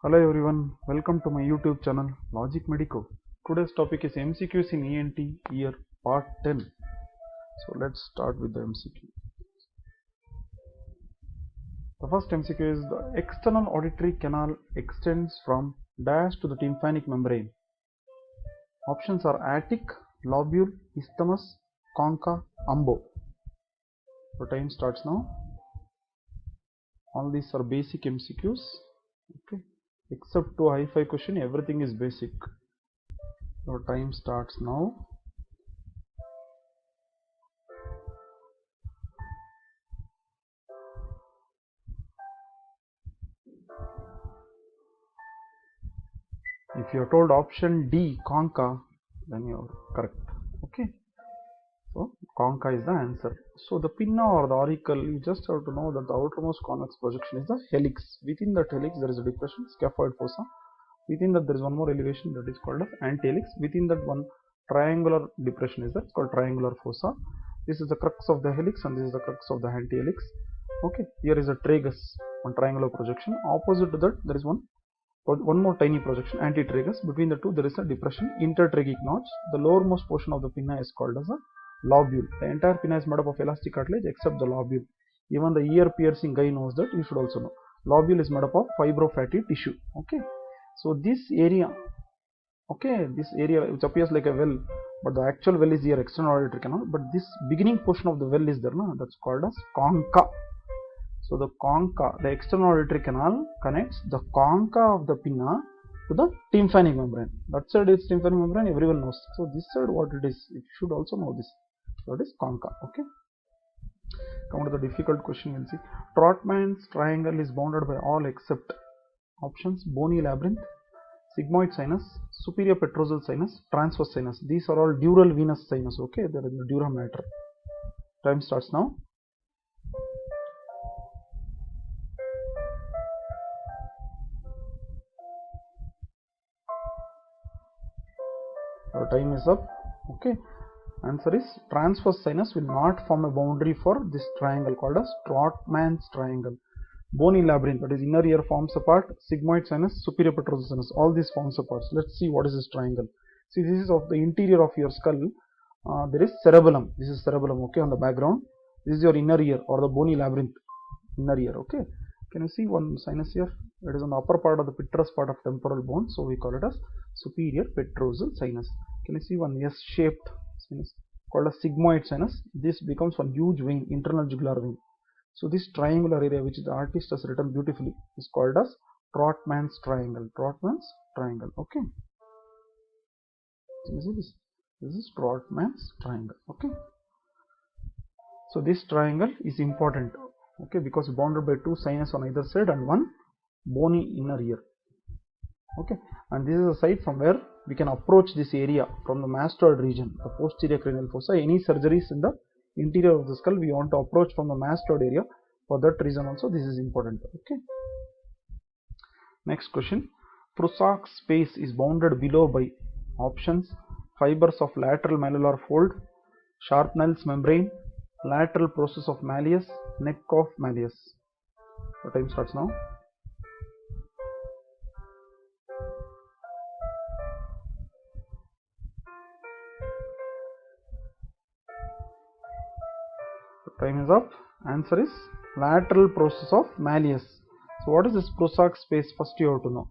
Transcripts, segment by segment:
Hello everyone, welcome to my YouTube channel logicmedico. Today's topic is MCQs in ENT year part 10. So let's start with the MCQ. The first MCQ is the external auditory canal extends from dash to the tympanic membrane. Options are attic, lobule, isthmus, concha, umbo. The time starts now. All these are basic MCQs. Okay. Except to high-5 question, everything is basic. Your time starts now. If you are told option D, concha, then you are correct. Okay. So concha is the answer. So the pinna or the auricle, you just have to know that the outermost convex projection is the helix. Within that helix there is a depression, scaphoid fossa. Within that there is one more elevation that is called as antihelix. Within that one triangular depression is that called triangular fossa. This is the crux of the helix and this is the crux of the antihelix. Okay, here is a tragus, one triangular projection. Opposite to that there is one more tiny projection, antitragus. Between the two there is a depression, intertracheal notch. The lowermost portion of the pinna is called as a lobule. The entire pinna is made up of elastic cartilage except the lobule. Even the ear piercing guy knows that, you should also know. Lobule is made up of fibrofatty tissue. Okay, so this area, okay, this area which appears like a well, but the actual well is here, external auditory canal, but this beginning portion of the well is there, no? That's called as concha. So the concha, the external auditory canal connects the concha of the pinna to the tympanic membrane. That side is tympanic membrane, everyone knows. So this side what it is, you should also know this. So it is concha. Okay. Come to the difficult question, we'll see. Trotman's triangle is bounded by all except options: bony labyrinth, sigmoid sinus, superior petrosal sinus, transverse sinus. These are all dural venous sinus. Okay, they are in the dura mater. Time starts now. Our time is up. Okay, answer is transverse sinus will not form a boundary for this triangle called as Trotman's triangle. Bony labyrinth, that is inner ear, forms a part. Sigmoid sinus, superior petrosal sinus, all these forms a part. Let's see what is this triangle. See, this is of the interior of your skull. There is cerebellum. This is cerebellum. Okay, on the background. This is your inner ear or the bony labyrinth, inner ear. Okay, can you see one sinus here? It is on the upper part of the petrous part of temporal bone, so we call it as superior petrosal sinus. Can you see one S-shaped sinus called a sigmoid sinus? This becomes one huge wing, internal jugular vein. So this triangular area, which the artist has written beautifully, is called as Trotman's triangle. Trotman's triangle. Okay. So you see this? This is Trotman's triangle. Okay. So this triangle is important. Okay, because bounded by two sinus on either side and one bony inner ear. Okay, and this is a site from where we can approach this area from the mastoid region, the posterior cranial fossa. Any surgeries in the interior of the skull, we want to approach from the mastoid area. For that reason also this is important. Okay. Next question. Prusak space is bounded below by options: fibers of lateral malleolar fold, Sharpnell's membrane, lateral process of malleus, neck of malleus. The time starts now. The time is up. Answer is lateral process of malleus. So what is this Prusak space? First you have to know.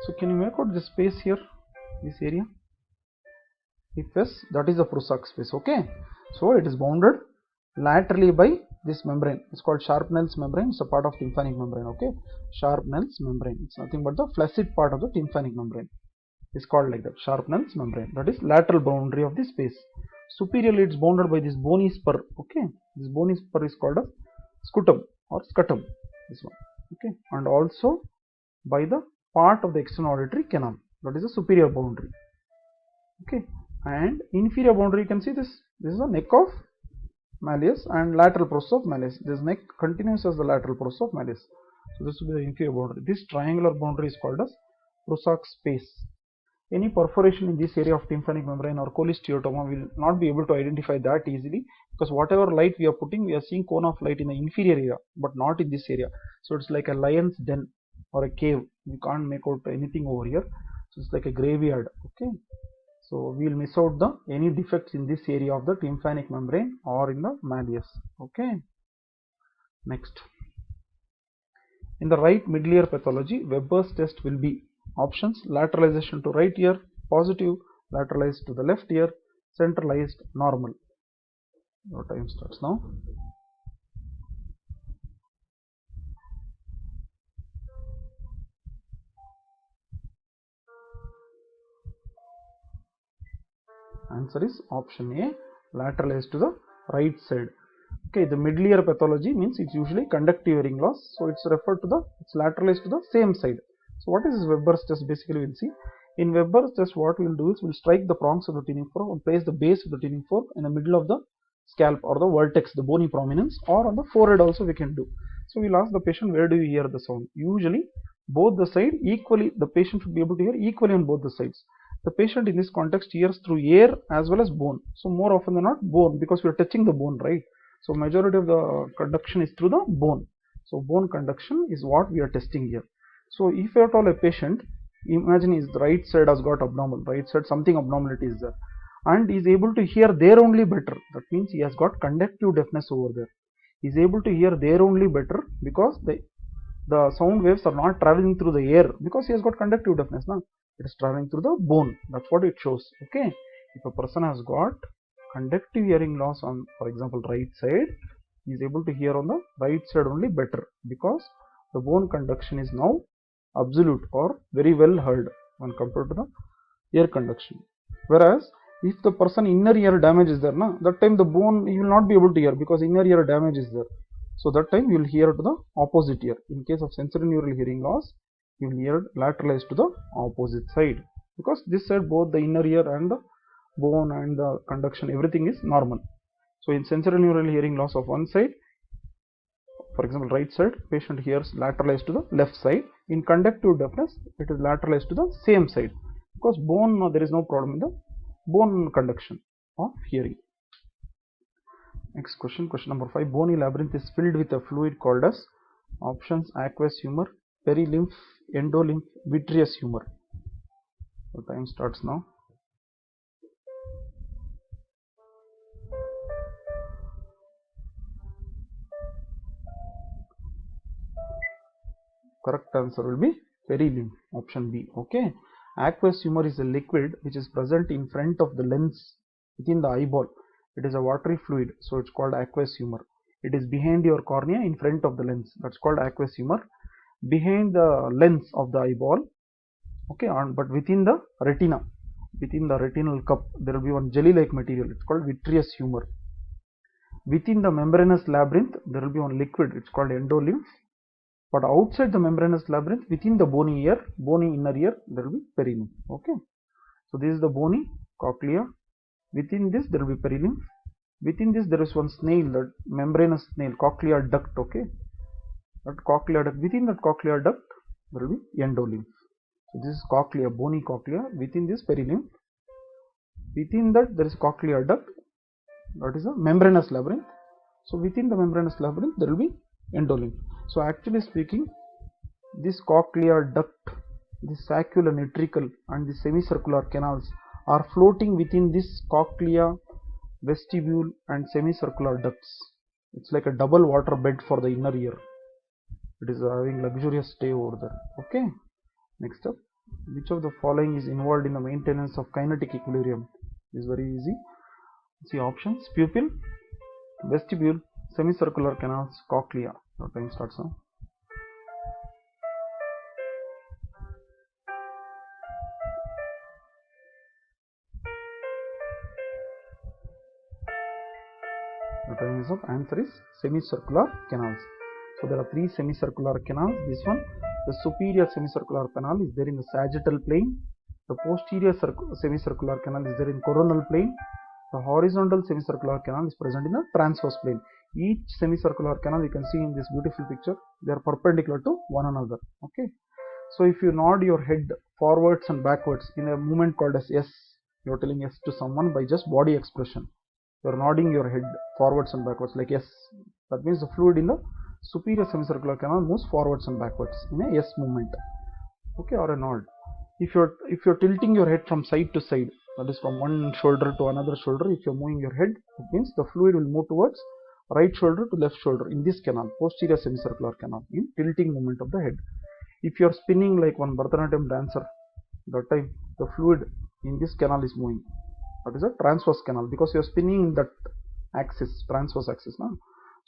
So can you make out this space here, this area? If yes, that is the Prusak space. Okay, so it is bounded laterally by this membrane. It's called Sharpnell's membrane. It's a part of tympanic membrane. Okay, Sharpnell's membrane. It's nothing but the flaccid part of the tympanic membrane. It's called like that, Sharpnell's membrane. That is lateral boundary of this space. Superiorly, it's bounded by this bony spur. Okay, this bony spur is called a scutum or scutum. This one. Okay, and also by the part of the external auditory canal. That is the superior boundary. Okay, and inferior boundary, you can see this. This is the neck of malleus and lateral process of malleus. This neck continues as the lateral process of malleus. So this will be the inferior boundary. This triangular boundary is called as Prusak space. Any perforation in this area of tympanic membrane or cholesteatoma will not be able to identify that easily, because whatever light we are putting, we are seeing cone of light in the inferior area but not in this area. So it's like a lion's den. or a cave. We can't make out anything over here, so it's like a graveyard. Okay, so we will miss out the any defects in this area of the tympanic membrane or in the malleus. Okay, next, in the right middle ear pathology, Weber's test will be options: lateralization to right ear, positive; lateralized to the left ear, centralized, normal. Your time starts now. Answer is option A, lateralized to the right side. Okay, the middle ear pathology means it's usually conductive hearing loss, so it's referred to the, it's lateralized to the same side. So what is this Weber's test? Basically we'll see. In Weber's test, what we'll do is we'll strike the prongs of the tuning fork and place the base of the tuning fork in the middle of the scalp or the vertex, the bony prominence, or on the forehead also we can do. So we'll ask the patient, where do you hear the sound? Usually both the side equally, the patient should be able to hear equally on both the sides. The patient in this context hears through air as well as bone. So more often than not bone, because we are touching the bone, right? So majority of the conduction is through the bone. So bone conduction is what we are testing here. So if at all a patient, imagine his right side has got abnormal, right side something abnormality is there, and is able to hear there only better. That means he has got conductive deafness over there. He is able to hear there only better because the sound waves are not traveling through the air, because he has got conductive deafness now. It is traveling through the bone. That's what it shows. Okay, if a person has got conductive hearing loss on, for example, right side, he is able to hear on the right side only better, because the bone conduction is now absolute or very well heard when compared to the ear conduction. Whereas if the person inner ear damage is there, that time the bone you will not be able to hear because inner ear damage is there. So that time you will hear to the opposite ear. In case of sensorineural hearing loss, you will hear lateralized to the opposite side, because this side both the inner ear and the bone and the conduction everything is normal. So in sensorineural hearing loss of one side, for example right side, patient hears lateralized to the left side. In conductive deafness, it is lateralized to the same side, because bone, there is no problem in the bone conduction of hearing. Next question, question number 5. Bony labyrinth is filled with a fluid called as options: aqueous humor, perilymph, endolymph, vitreous humor. The time starts now. Correct answer will be perilymph, option B. Okay, aqueous humor is a liquid which is present in front of the lens within the eyeball. It is a watery fluid, so it's called aqueous humor. It is behind your cornea in front of the lens. That's called aqueous humor. Behind the lens of the eyeball, okay, but within the retina, within the retinal cup, there will be one jelly-like material. It's called vitreous humor. Within the membranous labyrinth, there will be one liquid. It's called endolymph. But outside the membranous labyrinth, within the bony ear, bony inner ear, there will be perilymph. Okay, so this is the bony cochlea. Within this there will be perilymph. Within this there is one snail, that membranous snail, cochlear duct. Okay, that cochlear duct. Within that cochlear duct there will be endolymph. So this is cochlea, bony cochlea. Within this perilymph. Within that there is cochlear duct. That is a membranous labyrinth. So within the membranous labyrinth there will be endolymph. So actually speaking, this cochlear duct, this saccular ventricle and the semicircular canals are floating within this cochlea, vestibule and semicircular ducts. It's like a double water bed for the inner ear. It is having luxurious stay over there. Okay, next up, which of the following is involved in the maintenance of kinetic equilibrium? It is very easy. See options: pupil, vestibule, semicircular canals, cochlea. Your time starts now. Your time is up. Answer is semicircular canals. So there are three semicircular canals. This one, the superior semicircular canal is there in the sagittal plane. The posterior semicircular canal is there in coronal plane. The horizontal semicircular canal is present in the transverse plane. Each semicircular canal you can see in this beautiful picture, they are perpendicular to one another. Okay, so if you nod your head forwards and backwards in a movement called as yes, you are telling yes to someone by just body expression. You are nodding your head forwards and backwards like yes. That means the fluid in the superior semicircular canal moves forwards and backwards in a S movement, okay, or a nod. If you're tilting your head from side to side, that is from one shoulder to another shoulder, if you're moving your head, it means the fluid will move towards right shoulder to left shoulder in this canal, posterior semicircular canal, in tilting movement of the head. If you're spinning like one Bharatanatyam dancer, that time the fluid in this canal is moving. That is a transverse canal, because you're spinning in that axis, transverse axis now.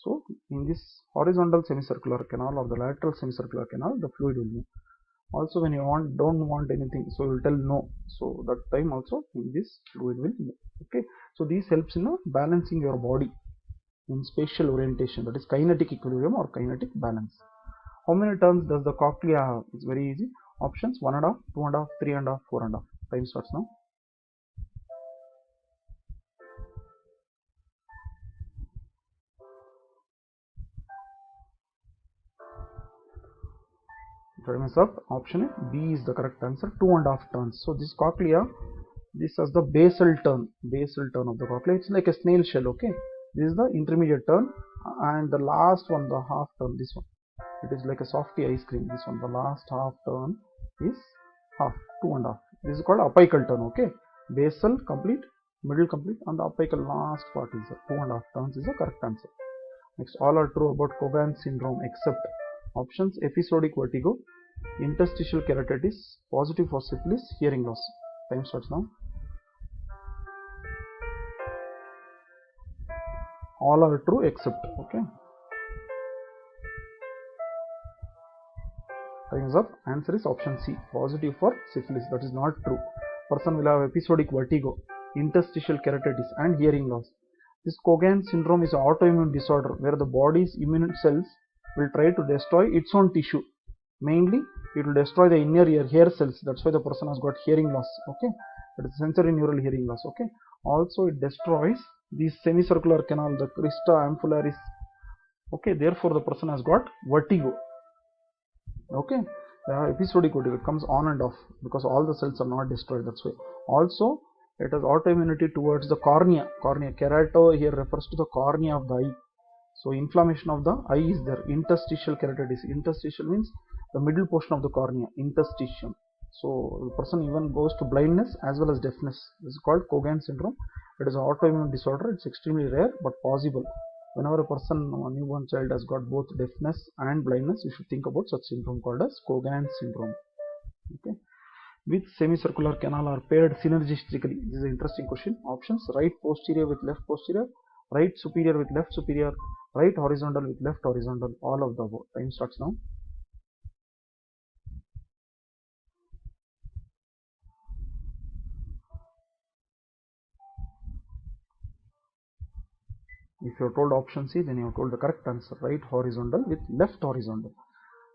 So in this horizontal semicircular canal or the lateral semicircular canal, the fluid will move. Also when you don't want anything, so you will tell no, so that time also in this fluid will move, okay. So this helps in balancing your body in spatial orientation, that is kinetic equilibrium or kinetic balance. How many turns does the cochlea have? It's very easy. Options: 1.5, 2.5, 3.5, 4.5. Time starts now. Time is up. Option B is the correct answer. 2.5 turns. So this cochlea, this is the basal turn of the cochlea. It's like a snail shell, okay. This is the intermediate turn, and the last one, the half turn, this one, it is like a softy ice cream. This one, the last half turn is half, 2.5. This is called apical turn, okay. Basal complete, middle complete, and the apical last part is 2.5 turns is the correct answer. Next, all are true about Cogan's syndrome except options: episodic vertigo, interstitial keratitis, positive for syphilis, hearing loss. Time starts now. All are true except, okay. Time is up. Answer is option C, positive for syphilis. That is not true. Person will have episodic vertigo, interstitial keratitis, and hearing loss. This Cogan's syndrome is an autoimmune disorder where the body's immune cells will try to destroy its own tissue. Mainly, it will destroy the inner ear hair cells. That's why the person has got hearing loss, okay. That is sensory neural hearing loss, okay. Also, it destroys the semicircular canal, the crista ampullaris, okay. Therefore, the person has got vertigo, okay. Episodic vertigo, it comes on and off because all the cells are not destroyed. That's why. Also, it has autoimmunity towards the cornea. Kerato here refers to the cornea of the eye. So inflammation of the eye is there. Interstitial keratitis. Interstitial means the middle portion of the cornea. Interstitium. So the person even goes to blindness as well as deafness. This is called Cogan's syndrome. It is an autoimmune disorder. It's extremely rare but possible. Whenever a person, a newborn child, has got both deafness and blindness, you should think about such syndrome called as Cogan's syndrome. Okay. Which semicircular canal are paired synergistically? This is an interesting question. Options: right posterior with left posterior, right superior with left superior, right horizontal with left horizontal, all of the above. Time starts now. If you are told option C, then you are told the correct answer, right horizontal with left horizontal.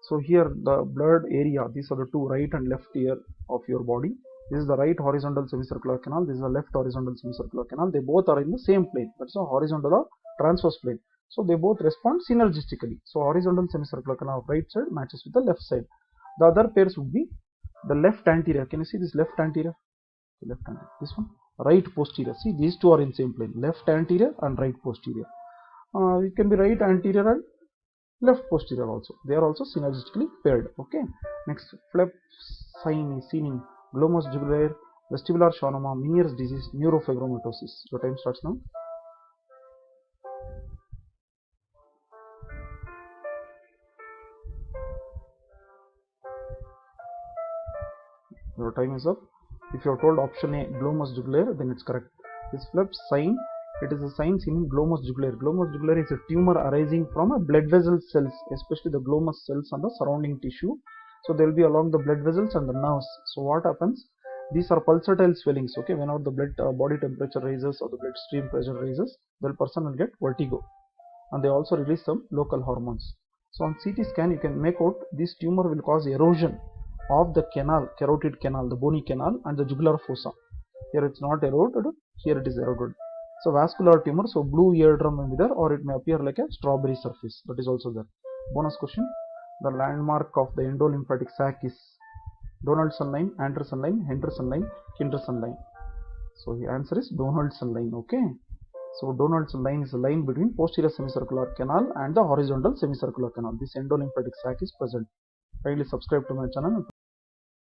So here the blurred area, these are the two right and left ear of your body. This is the right horizontal semicircular canal, this is the left horizontal semicircular canal. They both are in the same plane, that's a horizontal or transverse plane. So they both respond synergistically. So horizontal semicircular canal of right side matches with the left side. The other pairs would be the left anterior. Can you see this left anterior? Left anterior. This one, right posterior. See, these two are in same plane. Left anterior and right posterior. It can be right anterior and left posterior also. They are also synergistically paired. Okay. Next, flap sign is seen in glomus jugulaire, vestibular schwannoma, Meniere's disease, neurofibromatosis. Your time starts now. Your time is up. If you are told option A, glomus jugulaire, then it's correct. This flap sign, it is a sign seen in glomus jugulaire. Glomus jugulaire is a tumor arising from a blood vessel cells, especially the glomus cells and the surrounding tissue. So they will be along the blood vessels and the nerves. So what happens? These are pulsatile swellings. Okay, whenever the blood body temperature rises or the bloodstream pressure rises, the person will get vertigo, and they also release some local hormones. So on CT scan, you can make out this tumor will cause erosion of the canal, carotid canal, the bony canal, and the jugular fossa. Here it's not eroded, here it is eroded. So vascular tumor, so blue eardrum may be there, or it may appear like a strawberry surface. That is also there. Bonus question: the landmark of the endolymphatic sac is Donaldson line, Anderson line, Henderson line, Kinderson line. So the answer is Donaldson line. Okay. So Donald's line is a line between posterior semicircular canal and the horizontal semicircular canal. This endolymphatic sac is present. Kindly subscribe to my channel.